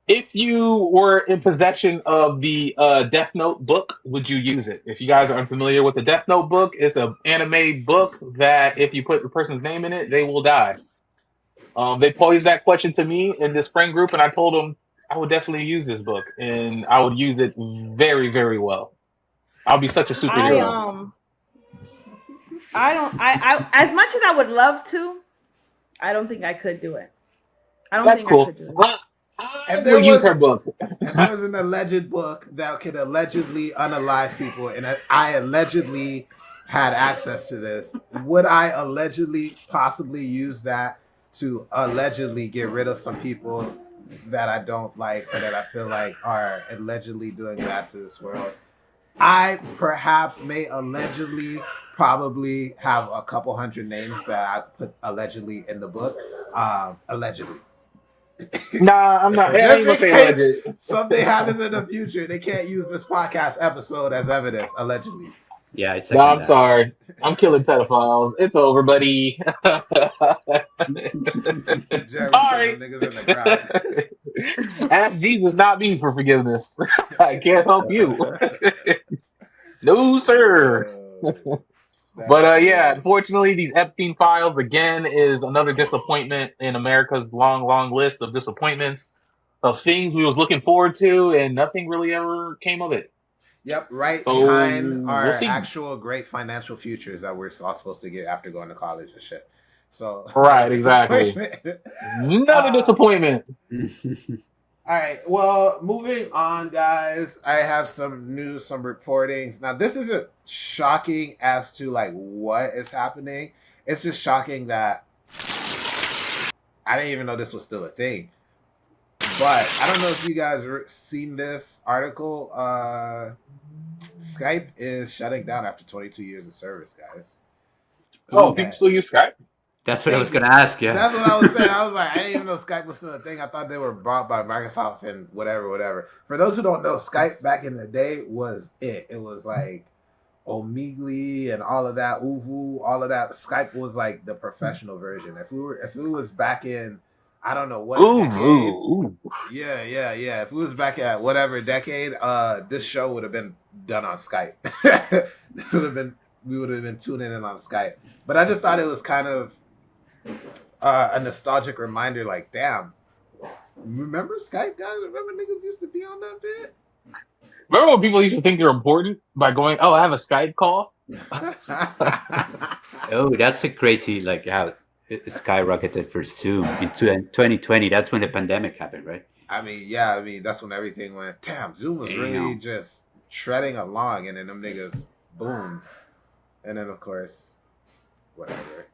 if you were in possession of the Death Note book, would you use it? If you guys are unfamiliar with the Death Note book, it's an anime book that if you put the person's name in it, they will die. They posed that question to me in this friend group, and I told them I would definitely use this book, and I would use it very, very well. I'll be such a superhero. I as much as I would love to, I don't think I could do it. That's cool. I could do it. If there was her book, if there was an alleged book that could allegedly unalive people, and I allegedly had access to this, would I allegedly possibly use that to allegedly get rid of some people that I don't like or that I feel like are allegedly doing bad to this world? I perhaps may allegedly probably have a couple hundred names that I put allegedly in the book. Allegedly. Nah, I'm not. I ain't gonna say alleged. Something happens in the future. They can't use this podcast episode as evidence, allegedly. Yeah, it's. No, I'm sorry. I'm killing pedophiles. It's over, buddy. Sorry. Ask Jesus, not me, for forgiveness. I can't help you. No, sir. But yeah, unfortunately, these Epstein files again is another disappointment in America's long, long list of disappointments of things we was looking forward to, and nothing really ever came of it. Yep, right behind our actual great financial futures that we're all supposed to get after going to college and shit. So right, exactly. Another disappointment. All right. Well, moving on, guys. I have some news, some reportings. Now, this isn't shocking as to like what is happening. It's just shocking that I didn't even know this was still a thing. But I don't know if you guys seen this article. Skype is shutting down after 22 years of service, guys. Oh, people still use Skype? That's what I was going to ask, yeah. That's what I was saying. I was like, I didn't even know Skype was still a thing. I thought they were bought by Microsoft and whatever. For those who don't know, Skype back in the day was it. It was like Omegle and all of that, Uvu, all of that. Skype was like the professional version. If it was back in, I don't know what decade. Yeah. If it was back at whatever decade, this show would have been done on Skype. We would have been tuning in on Skype. But I just thought it was kind of a nostalgic reminder, like, damn, remember Skype, guys? Remember niggas used to be on that bit? Remember when people used to think they're important by going, oh, I have a Skype call? Oh, that's a crazy, like, how it skyrocketed for Zoom in 2020. That's when the pandemic happened, right? I mean, that's when everything went, damn, Zoom was really just shredding along, and then them niggas, boom. And then, of course, whatever.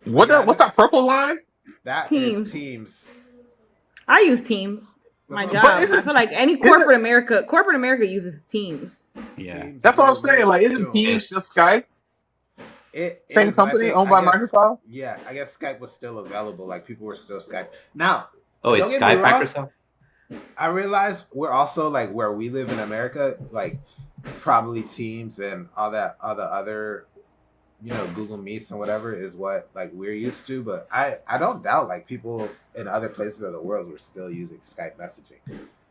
What's that purple line? That Teams. is Teams. I use Teams. My job. I feel like any corporate America uses Teams. Yeah. Teams, That's what I'm saying. Like, isn't Teams just Skype? Same company owned by Microsoft? Yeah, I guess Skype was still available. Like, people were still Skype. Now, it's Skype, Microsoft? I realize we're also, like, where we live in America, like, probably Teams and all the other, Google Meets and whatever is what, like, we're used to. But I don't doubt, like, people in other places of the world were still using Skype messaging.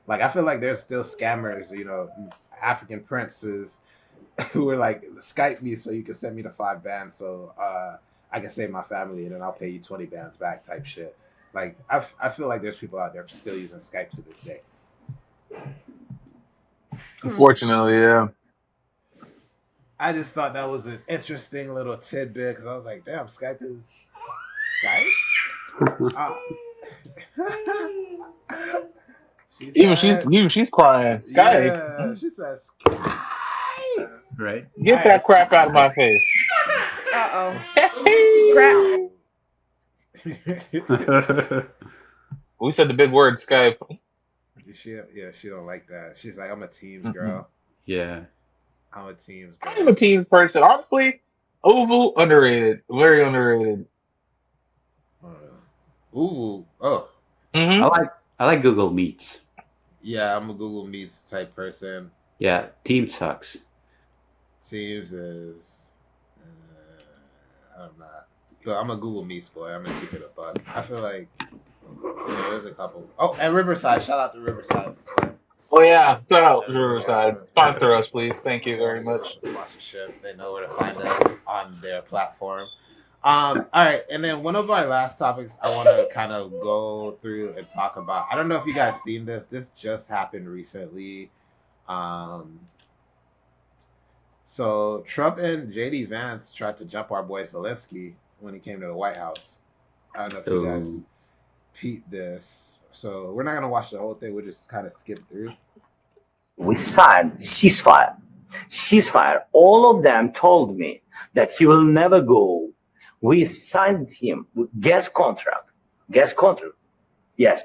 Like, I feel like there's still scammers, African princes who were like, Skype me so you can send me the 5 bands so I can save my family and then I'll pay you 20 bands back type shit. Like, I feel like there's people out there still using Skype to this day. Unfortunately, yeah. I just thought that was an interesting little tidbit because I was like, damn, Skype is Skype? She's crying. Skype. Yeah, she says Skype. Right. Get that crap out of my face. Crap. We said the big word, Skype. She don't like that. She's like, I'm a Teams girl. Yeah. I'm a Teams girl. I'm a Teams person. Honestly, Oval, underrated. Very underrated. Ooh. Oh. Mm-hmm. I like Google Meets. Yeah, I'm a Google Meets type person. Yeah, Teams sucks. Teams is... I'm not. But I'm a Google Meets boy. I'm going to keep it a buck. I feel like there's a couple. Oh, and Riverside. Shout out to Riverside. Oh, yeah. Shout out to Riverside. Sponsor us, please. Thank you very much. Sponsorship. They know where to find us on their platform. All right. And then one of our last topics I want to kind of go through and talk about. I don't know if you guys seen this. This just happened recently. So Trump and JD Vance tried to jump our boy Zelensky when he came to the White House. I don't know if you guys peeped this. So we're not going to watch the whole thing. We'll just kind of skip through. We signed ceasefire. All of them told me that he will never go. We signed him with gas contract. Yes,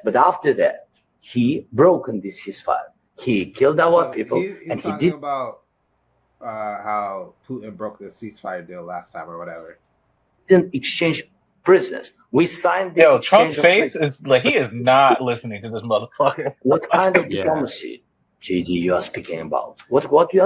but after that, he broken the ceasefire. He killed our people. He's talking about how Putin broke the ceasefire deal last time or whatever. Didn't exchange prisoners. We signed the Trump's face is like he is not listening to this motherfucker. What kind of diplomacy, JD, you are speaking about? What do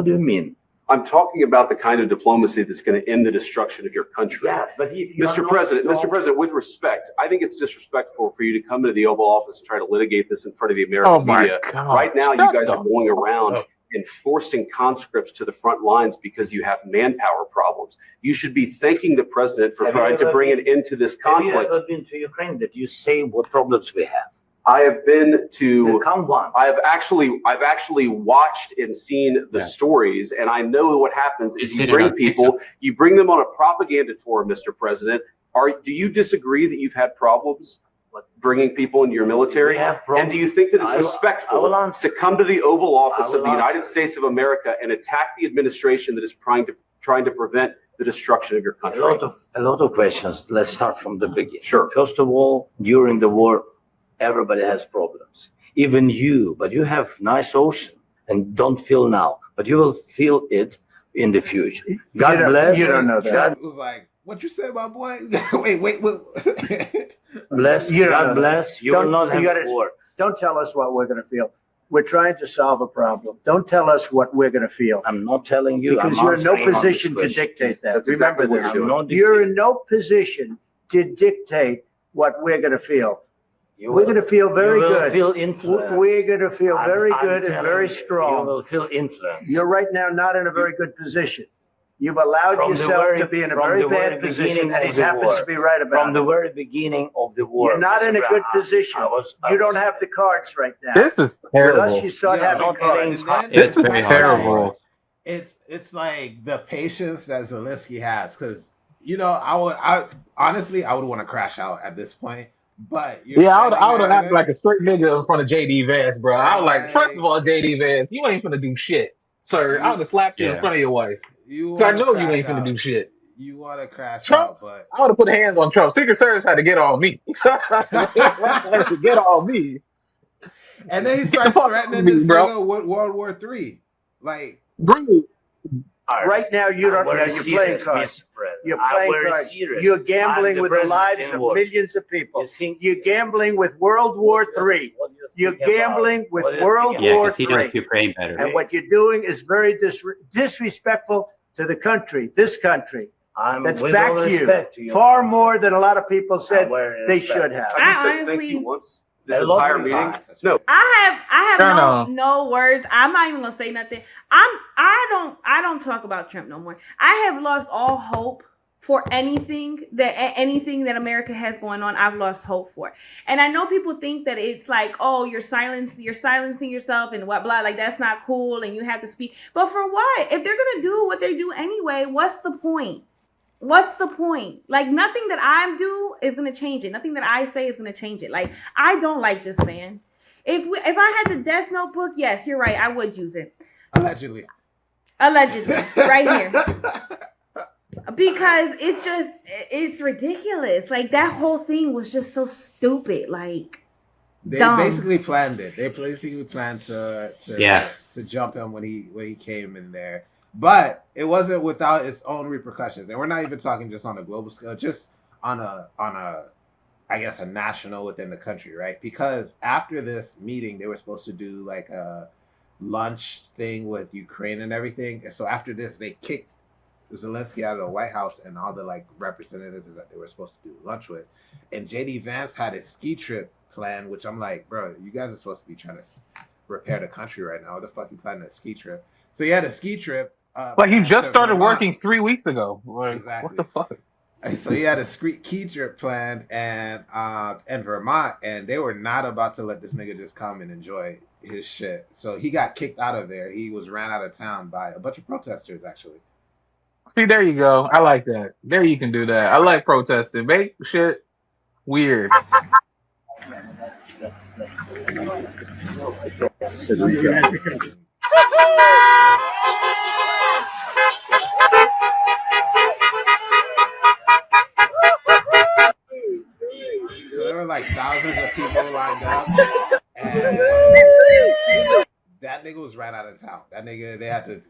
you mean? I'm talking about the kind of diplomacy that's going to end the destruction of your country. Yes, but if you Mr. President, with respect, I think it's disrespectful for you to come to the Oval Office and try to litigate this in front of the American media. God. Right now, you guys are going around and forcing conscripts to the front lines because you have manpower problems. You should be thanking the president for trying to bring an end to this conflict. Have you ever been to Ukraine that you say what problems we have? I have been to. Count one. I've actually watched and seen the stories, and I know what happens is you bring people, you bring them on a propaganda tour, Mr. President. Do you disagree that you've had problems bringing people into your military? And do you think that it's respectful to come to the Oval Office of the United States of America and attack the administration that is trying to prevent the destruction of your country? A lot of questions. Let's start from the beginning. Sure. First of all, during the war, everybody has problems. Even you, but you have nice ocean and don't feel now, but you will feel it in the future. God bless. You don't know that. It was like, What you say, my boy? wait. Bless, God bless. You will not have war. Don't tell us what we're going to feel. We're trying to solve a problem. Don't tell us what we're going to feel. I'm not telling you. Because you're in no position to dictate that. Remember this. You're in no position to dictate what we're going to feel. We're going to feel very good. Feel influence. We're going to feel very good and very strong. You will feel influence. You're right now not in a very good position. You've allowed yourself to be in a very bad position, and he happens to be right about it. From the very beginning of the war. You're not in a good position. You don't have the cards right now. This is terrible. With us, you start having cards. This is terrible. It's like the patience that Zelensky has, because I honestly would want to crash out at this point. But I would have acted like a straight nigga in front of JD Vance, bro. I was like, first of all, JD Vance, you ain't finna do shit, sir. I would have slapped you in front of your wife. I know you ain't finna do shit. You want to crash Trump, out, but I would have put hands on Trump. Secret Service had to get on me. to get on me. And then he starts threatening this nigga with World War III. Like, bro. Right now, you're playing cards. You're playing cards. You're gambling with the lives of millions of people. You're gambling with World War III. You're gambling with World War because he knows III. Ukraine better. And what you're doing is very disrespectful to the country, this country. That's backed you far more than a lot of people said they should have. I honestly, thank you once this entire meeting. No, I have no words. I'm not even gonna say nothing. I don't talk about Trump no more. I have lost all hope for anything that America has going on. I've lost hope for. And I know people think that it's like, oh, you're silencing yourself and what blah, like that's not cool and you have to speak. But for what? If they're gonna do what they do anyway, what's the point? What's the point? Like nothing that I do is gonna change it. Nothing that I say is gonna change it. Like I don't like this man. If I had the death notebook, yes, you're right, I would use it. Allegedly, right here. Because it's ridiculous. Like that whole thing was just so stupid. Like they dumb. basically planned it. They basically planned to jump him when he came in there. But it wasn't without its own repercussions. And we're not even talking just on a global scale, just on a I guess a national within the country, right? Because after this meeting, they were supposed to do like a lunch thing with Ukraine and everything. And so after this, they kicked Zelensky out of the White House and all the like representatives that they were supposed to do lunch with. And JD Vance had a ski trip planned, which I'm like, bro, you guys are supposed to be trying to repair the country right now. What the fuck you planning a ski trip? So he had a ski trip. Like he just started working 3 weeks ago. Like, exactly. What the fuck? And so he had a ski trip planned and in Vermont, and they were not about to let this nigga just come and enjoy his shit. So he got kicked out of there. He was ran out of town by a bunch of protesters, actually. See, there you go. I like that. There you can do that. I like protesting. Make shit weird. So there were like thousands of people lined up, and that nigga was ran out of town. That nigga,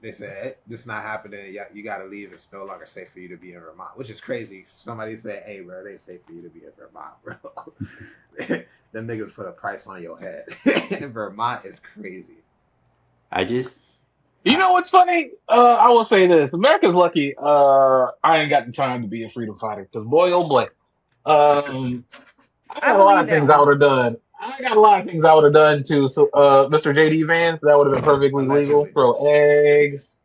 they said, hey, this is not happening. You got to leave. It's no longer safe for you to be in Vermont, which is crazy. Somebody said, hey, bro, it ain't safe for you to be in Vermont, bro. Them niggas put a price on your head. Vermont is crazy. You know what's funny? I will say this. America's lucky I ain't got the time to be a freedom fighter. Because boy, oh boy. I got a lot of things I would have done. I got a lot of things I would have done too. So, Mr. JD Vance, that would have been perfectly legal. Throw eggs,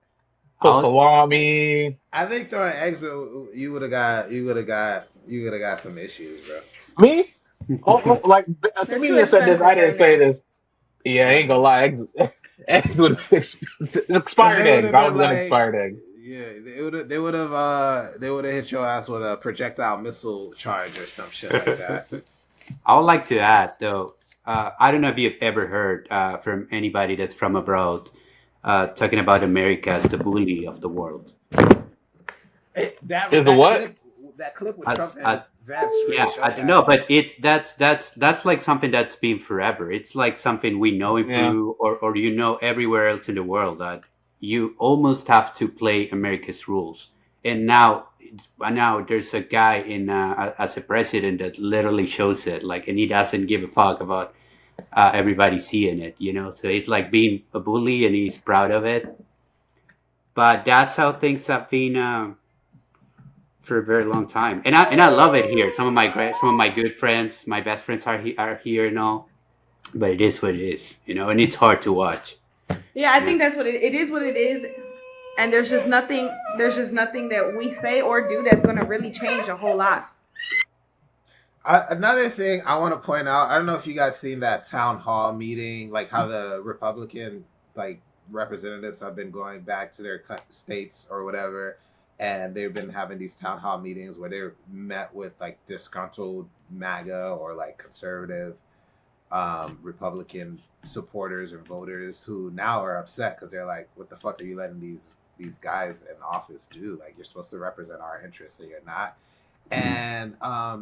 put salami. I think throwing eggs, you would have got some issues, bro. Me? Like a comedian said this. I didn't say this. Yeah, I ain't gonna lie. Eggs would have expired eggs. I would have done expired eggs. Yeah, they would have hit your ass with a projectile missile charge or some shit like that. I would like to add, though, I don't know if you've ever heard from anybody that's from abroad talking about America as the bully of the world. Is the what? That clip with Trump and Vance. I know, but that's like something that's been forever. It's like something we know in Peru or everywhere else in the world that you almost have to play America's rules. And now now there's a guy in as a president that literally shows it, like, and he doesn't give a fuck about everybody seeing it, you know. So it's like being a bully, and he's proud of it. But that's how things have been for a very long time, and I love it here. Some of my good friends, my best friends are here and all. But it is what it is, you know, and it's hard to watch. Yeah, I think that's what it is. What it is, and there's just nothing that we say or do that's going to really change a whole lot. Another thing I want to point out, I don't know if you guys seen that town hall meeting, like how the Republican representatives have been going back to their states or whatever, and they've been having these town hall meetings where they're met with disgruntled MAGA or conservative Republican supporters and voters who now are upset because they're like, what the fuck are you letting these guys in office do? Like, you're supposed to represent our interests, so you're not. And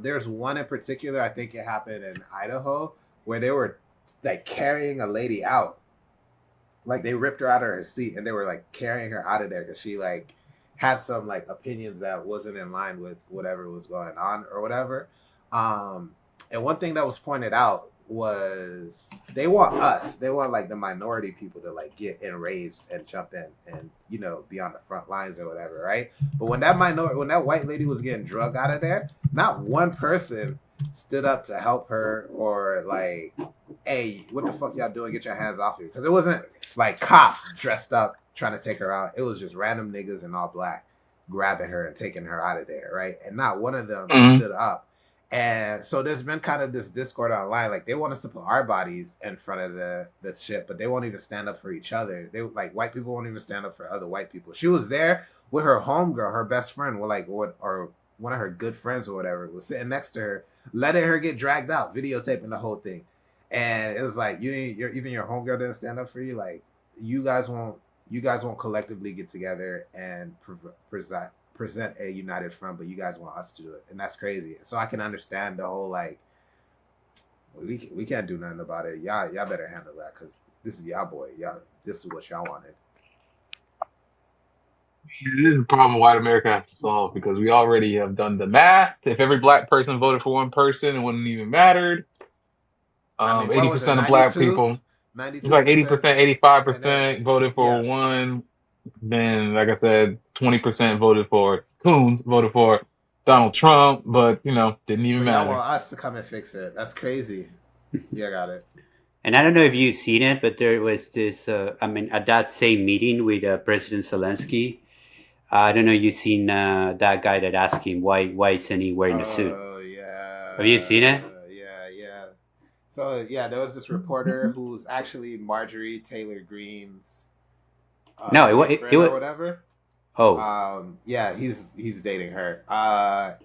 there's one in particular, I think it happened in Idaho, where they were carrying a lady out. Like, they ripped her out of her seat and they were carrying her out of there because she had some opinions that wasn't in line with whatever was going on or whatever. And one thing that was pointed out was they want the minority people to get enraged and jump in and be on the front lines or whatever, right? But when that white lady was getting drugged out of there, not one person stood up to help her or hey, what the fuck y'all doing? Get your hands off her. Because it wasn't cops dressed up trying to take her out. It was just random niggas in all black grabbing her and taking her out of there, right? And not one of them stood up. And so there's been kind of this discord online. They want us to put our bodies in front of the shit, but they won't even stand up for each other. They white people won't even stand up for other white people. She was there with her homegirl, her best friend, or one of her good friends or whatever, was sitting next to her, letting her get dragged out, videotaping the whole thing. And it was even your homegirl didn't stand up for you. You guys won't collectively get together and present a united front, but you guys want us to do it, and that's crazy. So I can understand the whole we can't do nothing about it. Y'all better handle that because this is y'all boy. This is what y'all wanted. This is a problem white America has to solve because we already have done the math. If every black person voted for one person, it wouldn't even mattered. 80% of black people, it's 80%, 85% voted for one. Then, like I said, 20% voted for Coons, voted for Donald Trump, but didn't even matter. Y'all want us to come and fix it. That's crazy. Yeah, got it. And I don't know if you've seen it, but there was this. At that same meeting with President Zelensky, I don't know if you've seen that guy that asked him why isn't he wearing a suit. Oh yeah. Have you seen it? Yeah. So there was this reporter who's actually Marjorie Taylor Greene's. No, it was whatever. Oh. He's dating her.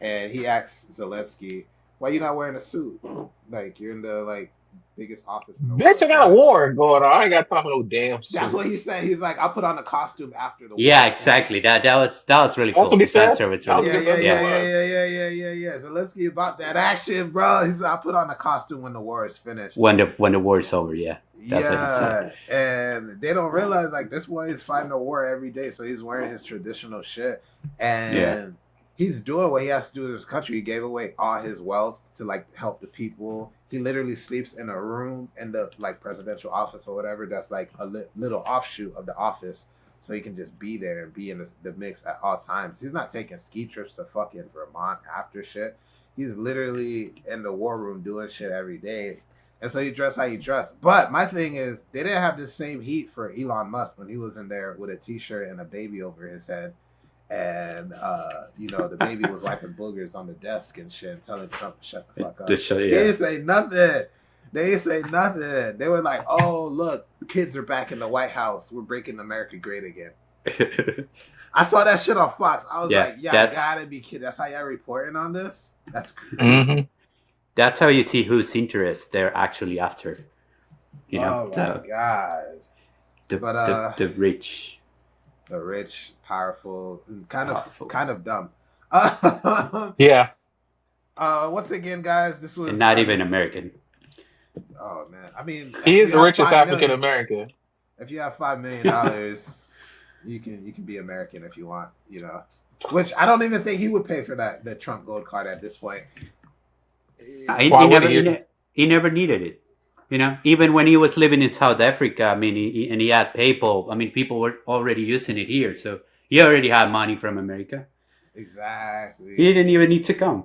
And he asked Zelensky, "Why you not wearing a suit? You're in the biggest office in the world." Bitch, I got a war going on. I ain't got time for no damn suit. That's what he said. He's like, "I'll put on a costume after the war." Yeah, exactly. That was really cool. His answer was really Yeah. Zelensky about that action, bro. He said, "I'll put on a costume when the war is finished." When the war is over, yeah. Yeah, and they don't realize this boy is fighting a war every day, so he's wearing his traditional shit, and he's doing what he has to do in his country. He gave away all his wealth to help the people. He literally sleeps in a room in the presidential office or whatever. That's a little offshoot of the office, so he can just be there and be in the mix at all times. He's not taking ski trips to fucking Vermont after shit. He's literally in the war room doing shit every day. And so he dressed how he dressed. But my thing is, they didn't have the same heat for Elon Musk when he was in there with a t-shirt and a baby over his head. And, the baby was wiping boogers on the desk and shit and telling Trump to shut the fuck up. They didn't say nothing. They were like, oh, look, kids are back in the White House. We're breaking America great again. I saw that shit on Fox. I was like, gotta be kidding. That's how y'all reporting on this? That's crazy. Mm-hmm. That's how you see whose interests they're actually after. Oh my God. The rich. The rich, powerful, kind of dumb. Yeah. Once again, guys, this was not even American. Oh man, I mean, he is the richest African American. If you have $5 million, You can be American if you want, you know. Which I don't even think he would pay for the Trump gold card at this point. He never needed it. You know, even when he was living in South Africa, I mean, he had PayPal. I mean, people were already using it here, so he already had money from America. Exactly. He didn't even need to come.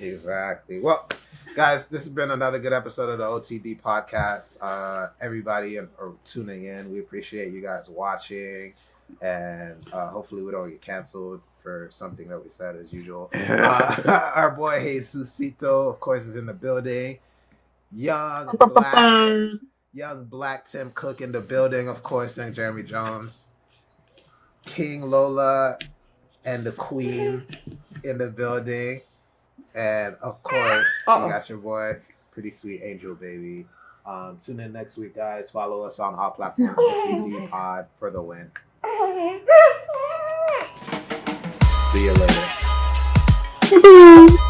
Exactly. Well, guys, this has been another good episode of the OTD podcast. Everybody are tuning in. We appreciate you guys watching, and hopefully we don't get canceled for something that we said as usual. Our boy Jesusito, of course, is in the building. Young black Tim Cook in the building, of course. Young Jeremy Jones, King Lola, and the Queen in the building. And of course, you got your boy, pretty sweet Angel Baby. Tune in next week, guys. Follow us on all platforms. OTD Pod for the win. See you later.